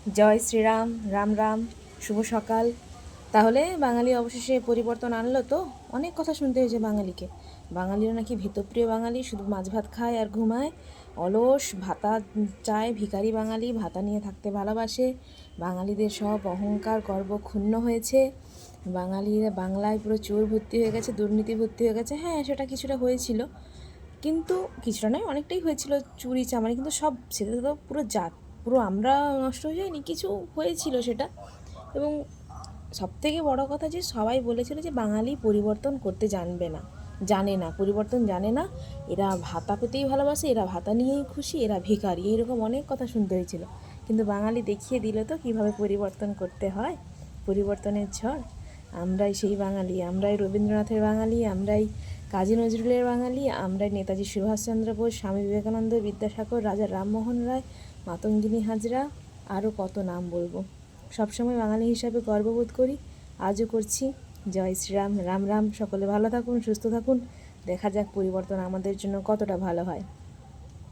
জয় শ্রীরাম, রাম রাম, শুভ সকাল। তাহলে বাঙালি অবশেষে পরিবর্তন আনলো তো। অনেক কথা শুনতে হয়েছে বাঙালিকে। বাঙালিরা নাকি ভেতপ্রিয় বাঙালি, শুধু মাছ ভাত খায় আর ঘুমায়, অলস, ভাতা চায়, ভিখারি বাঙালি, ভাতা নিয়ে থাকতে ভালোবাসে। বাঙালিদের সব অহংকার গর্ব ক্ষুণ্ণ হয়েছে। বাঙালিরা বাংলায় পুরো চোর ভর্তি হয়ে গেছে, দুর্নীতি ভর্তি হয়ে গেছে। হ্যাঁ, সেটা কিছুটা হয়েছিল, কিন্তু কিছুটা নয়, অনেকটাই হয়েছিল। চুরি চামারি, কিন্তু সব সেটা তো পুরো জাত, পুরো আমরা নষ্ট হয়ে যায়নি, কিছু হয়েছিল সেটা। এবং সবথেকে বড় কথা যে সবাই বলেছিল যে বাঙালি পরিবর্তন করতে জানে না, পরিবর্তন জানে না, এরা ভাতা পেতেই ভালোবাসে, এরা ভাতা নিয়েই খুশি, এরা ভিখারি, এইরকম অনেক কথা শুনতে হয়েছিল। কিন্তু বাঙালি দেখিয়ে দিল তো কীভাবে পরিবর্তন করতে হয়, পরিবর্তনের ঝড়। আমরাই সেই বাঙালি, আমরাই রবীন্দ্রনাথের বাঙালি, আমরাই কাজী নজরুলের বাঙালি, আমরাই নেতাজি সুভাষচন্দ্র বোস, স্বামী বিবেকানন্দ, বিদ্যাসাগর, রাজা রামমোহন রায়, মাতঙ্গিনী হাজরা, আরও কত নাম বলবো। সবসময় বাঙালি হিসাবে গর্ববোধ করি, আজও করছি। জয় শ্রীরাম, রাম রাম। সকলে ভালো থাকুন, সুস্থ থাকুন। দেখা যাক পরিবর্তন আমাদের জন্য কতটা ভালো হয়।